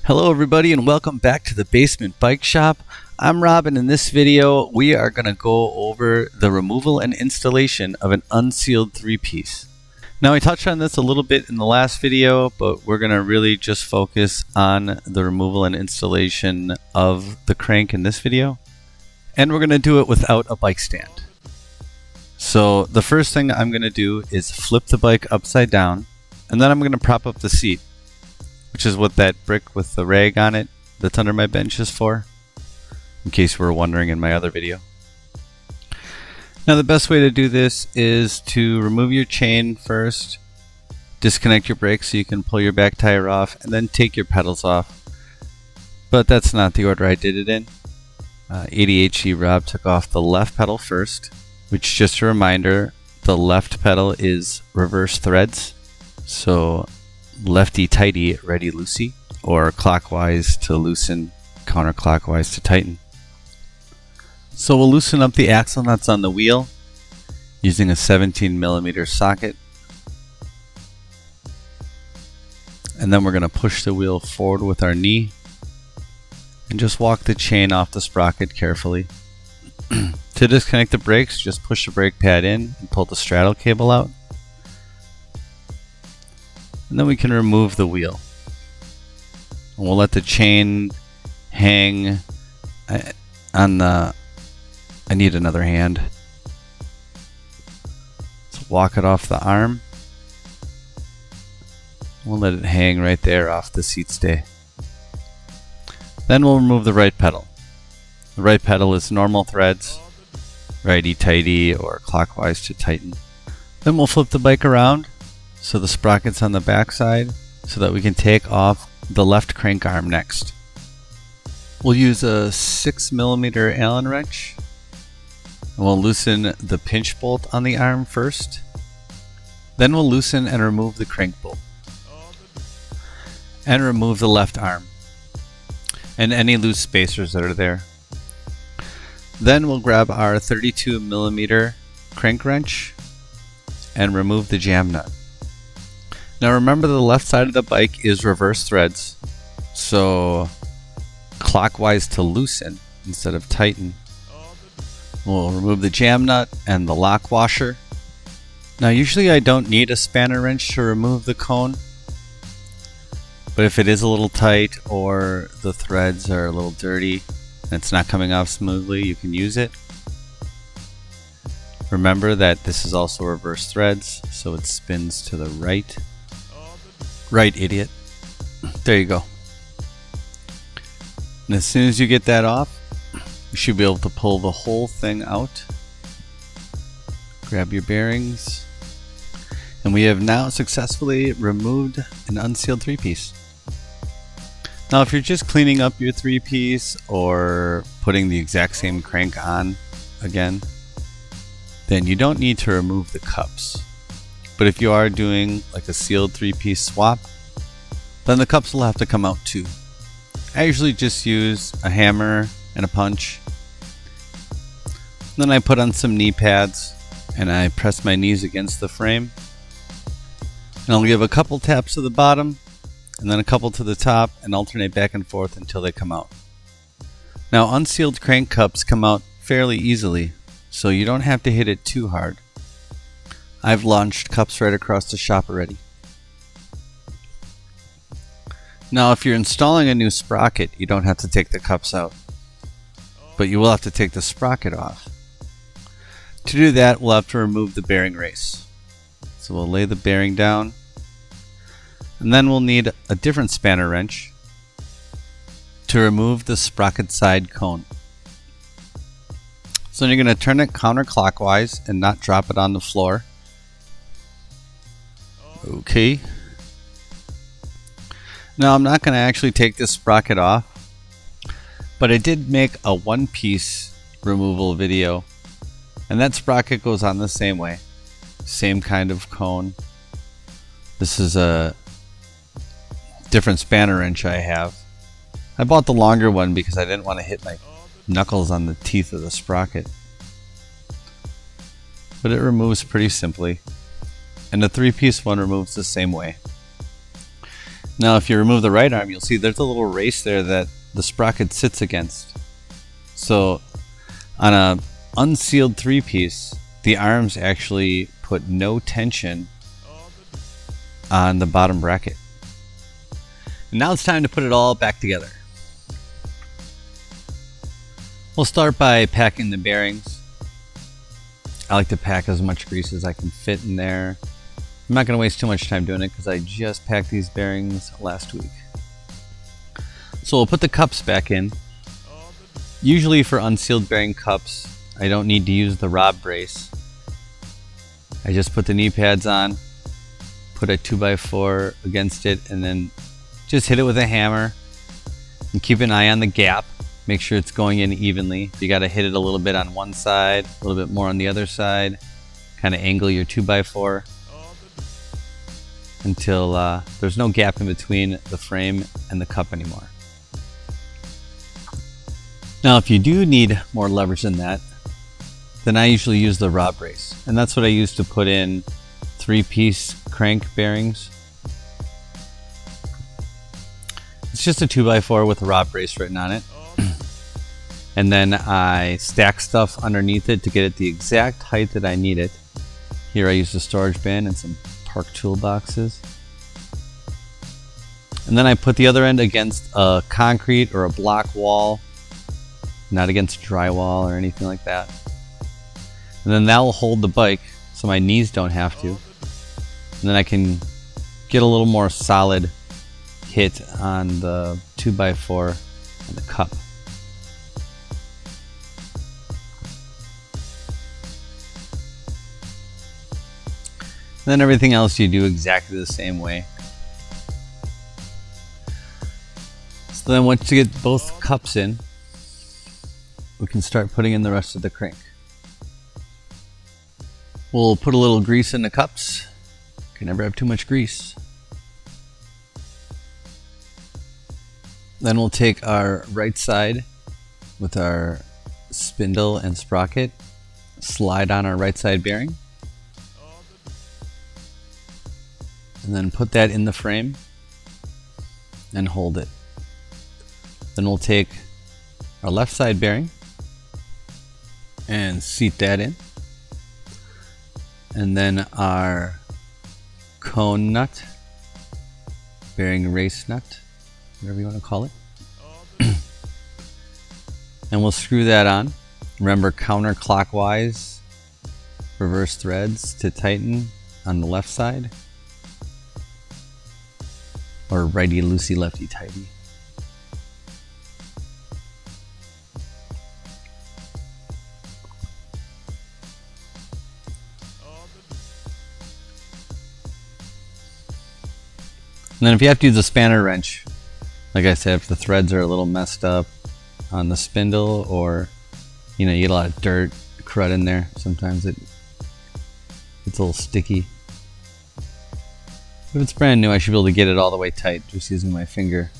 Hello everybody and welcome back to the Basement Bike Shop. I'm Rob, and in this video we are going to go over the removal and installation of an unsealed three-piece. Now I touched on this a little bit in the last video, but we're going to really just focus on the removal and installation of the crank in this video. And we're going to do it without a bike stand. So the first thing I'm going to do is flip the bike upside down, and then I'm going to prop up the seat, which is what that brick with the rag on it that's under my bench is for, in case you were wondering in my other video. Now the best way to do this is to remove your chain first, disconnect your brakes so you can pull your back tire off, and then take your pedals off. But that's not the order I did it in. ADHD Rob took off the left pedal first, which, just a reminder, the left pedal is reverse threads. So lefty tighty, ready loosey, or clockwise to loosen, counterclockwise to tighten. So we'll loosen up the axle nuts on the wheel using a 17mm socket, and then we're going to push the wheel forward with our knee and just walk the chain off the sprocket carefully. To disconnect the brakes, just push the brake pad in and pull the straddle cable out. And then we can remove the wheel. And we'll let the chain hang on the... I need another hand. Let's walk it off the arm. We'll let it hang right there off the seat stay. Then we'll remove the right pedal. The right pedal is normal threads, righty-tighty or clockwise to tighten. Then we'll flip the bike around so the sprocket's on the back side, so that we can take off the left crank arm next. We'll use a 6mm Allen wrench, and we'll loosen the pinch bolt on the arm first. Then we'll loosen and remove the crank bolt, and remove the left arm and any loose spacers that are there. Then we'll grab our 32mm crank wrench and remove the jam nut. Now remember, the left side of the bike is reverse threads, so clockwise to loosen instead of tighten. We'll remove the jam nut and the lock washer. Now usually I don't need a spanner wrench to remove the cone, but if it is a little tight or the threads are a little dirty and it's not coming off smoothly, you can use it. Remember that this is also reverse threads, so it spins to the right. Right, idiot. There you go. And as soon as you get that off, you should be able to pull the whole thing out. Grab your bearings. And we have now successfully removed an unsealed three-piece. Now if you're just cleaning up your three-piece or putting the exact same crank on again, then you don't need to remove the cups. But if you are doing like a sealed three-piece swap, then the cups will have to come out too. I usually just use a hammer and a punch. Then I put on some knee pads and I press my knees against the frame. And I'll give a couple taps to the bottom and then a couple to the top and alternate back and forth until they come out. Now unsealed crank cups come out fairly easily, so you don't have to hit it too hard. I've launched cups right across the shop already. Now if you're installing a new sprocket, you don't have to take the cups out, but you will have to take the sprocket off. To do that, we'll have to remove the bearing race. So we'll lay the bearing down, and then we'll need a different spanner wrench to remove the sprocket side cone. So you're going to turn it counterclockwise and not drop it on the floor. Okay. Now I'm not going to actually take this sprocket off, but I did make a one-piece removal video, and that sprocket goes on the same way. Same kind of cone. This is a different spanner wrench I have. I bought the longer one because I didn't want to hit my knuckles on the teeth of the sprocket. But it removes pretty simply, and the three-piece one removes the same way. Now if you remove the right arm, you'll see there's a little race there that the sprocket sits against. So on a unsealed 3-piece, the arms actually put no tension on the bottom bracket. And now it's time to put it all back together. We'll start by packing the bearings. I like to pack as much grease as I can fit in there. I'm not going to waste too much time doing it because I just packed these bearings last week. So we'll put the cups back in. Usually for unsealed bearing cups, I don't need to use the rod brace. I just put the knee pads on, put a 2x4 against it, and then just hit it with a hammer. And keep an eye on the gap. Make sure it's going in evenly. You got to hit it a little bit on one side, a little bit more on the other side. Kind of angle your 2x4 until there's no gap in between the frame and the cup anymore. Now if you do need more leverage than that, then I usually use the rod brace. And that's what I use to put in 3-piece crank bearings. It's just a 2x4 with a rod brace written on it. And then I stack stuff underneath it to get it the exact height that I need it. Here I used a storage bin and some park toolboxes. And then I put the other end against a concrete or a block wall, not against drywall or anything like that. And then that will hold the bike so my knees don't have to. And then I can get a little more solid hit on the 2x4 and the cup. Then everything else you do exactly the same way. So then once you get both cups in, we can start putting in the rest of the crank. We'll put a little grease in the cups. Can never have too much grease. Then we'll take our right side with our spindle and sprocket, slide on our right side bearing, and then put that in the frame and hold it. Then we'll take our left side bearing and seat that in. And then our cone nut, bearing race nut, whatever you want to call it. And we'll screw that on. Remember, counterclockwise, reverse threads to tighten on the left side. Or righty loosey, lefty tighty. And then if you have to use a spanner wrench, like I said, if the threads are a little messed up on the spindle, or you get a lot of dirt, crud in there, sometimes it's a little sticky. If it's brand new, I should be able to get it all the way tight just using my finger.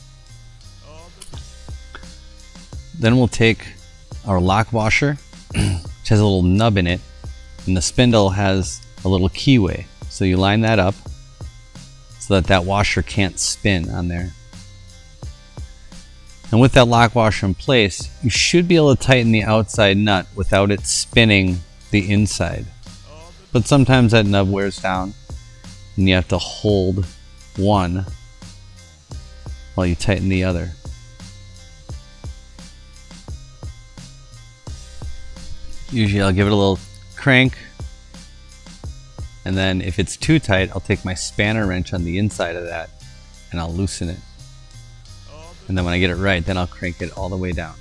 Then we'll take our lock washer, which has a little nub in it, and the spindle has a little keyway. So you line that up so that washer can't spin on there. And with that lock washer in place, you should be able to tighten the outside nut without it spinning the inside. But sometimes that nub wears down and you have to hold one while you tighten the other. Usually I'll give it a little crank, and then if it's too tight, I'll take my spanner wrench on the inside of that and I'll loosen it. And then when I get it right, then I'll crank it all the way down.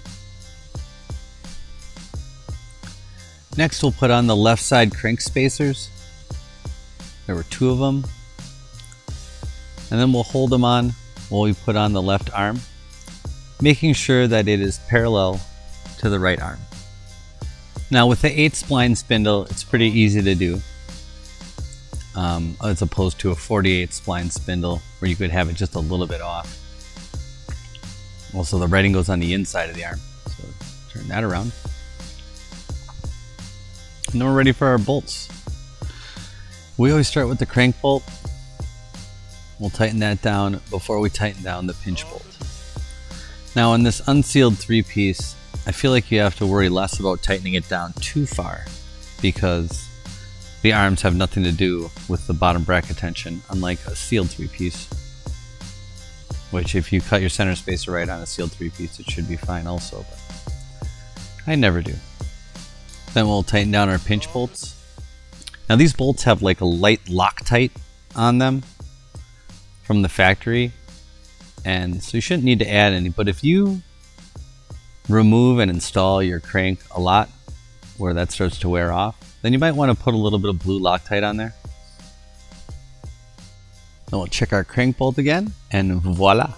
Next we'll put on the left side crank spacers. There were 2 of them. And then we'll hold them on while we put on the left arm, making sure that it is parallel to the right arm. Now with the 8 spline spindle, it's pretty easy to do. As opposed to a 48 spline spindle where you could have it just a little bit off. Also, the writing goes on the inside of the arm, so turn that around. And then we're ready for our bolts. We always start with the crank bolt, We'll tighten that down before we tighten down the pinch bolt. Now on this unsealed 3-piece, I feel like you have to worry less about tightening it down too far because the arms have nothing to do with the bottom bracket tension, unlike a sealed 3-piece. Which if you cut your center spacer right on a sealed 3-piece, it should be fine also, but I never do. Then we'll tighten down our pinch bolts. Now these bolts have like a light Loctite on them from the factory, and so you shouldn't need to add any, but if you remove and install your crank a lot where that starts to wear off, then you might want to put a little bit of blue Loctite on there. Then we'll check our crank bolt again, and voila,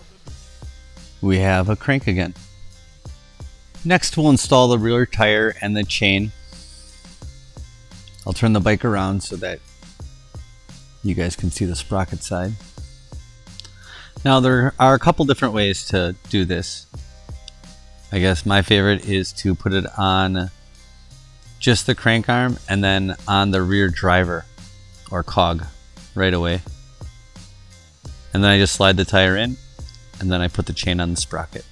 we have a crank again. Next we'll install the rear tire and the chain. I'll turn the bike around so that you guys can see the sprocket side. Now there are a couple different ways to do this. I guess my favorite is to put it on just the crank arm and then on the rear driver or cog right away. And then I just slide the tire in and then I put the chain on the sprocket.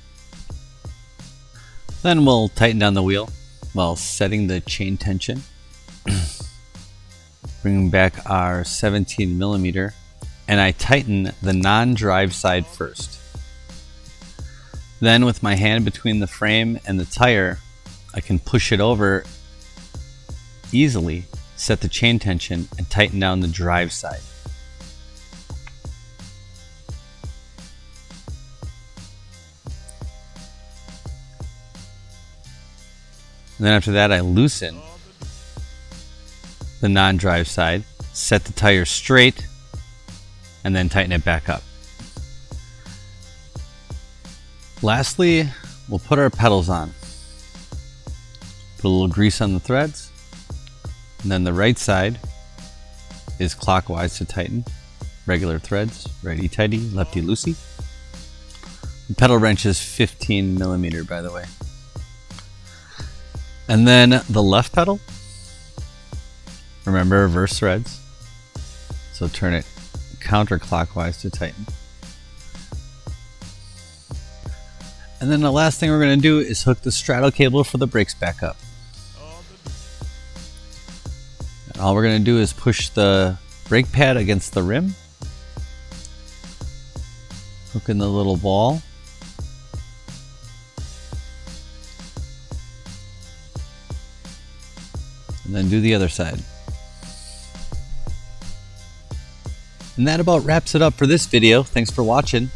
Then we'll tighten down the wheel while setting the chain tension. Bringing back our 17mm, and I tighten the non-drive side first. Then with my hand between the frame and the tire, I can push it over easily, set the chain tension, and tighten down the drive side. And then after that I loosen the non-drive side, set the tire straight, and then tighten it back up. Lastly, we'll put our pedals on. Put a little grease on the threads, and then the right side is clockwise to tighten. Regular threads, righty tighty, lefty loosey. The pedal wrench is 15mm, by the way. And then the left pedal, remember reverse threads, so turn it counterclockwise to tighten. And then the last thing we're going to do is hook the straddle cable for the brakes back up. And all we're going to do is push the brake pad against the rim, hook in the little ball, and then do the other side. And that about wraps it up for this video. Thanks for watching.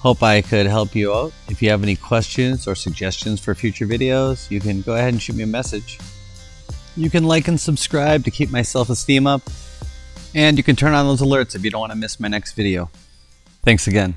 Hope I could help you out. If you have any questions or suggestions for future videos, you can go ahead and shoot me a message. You can like and subscribe to keep my self-esteem up. And you can turn on those alerts if you don't want to miss my next video. Thanks again.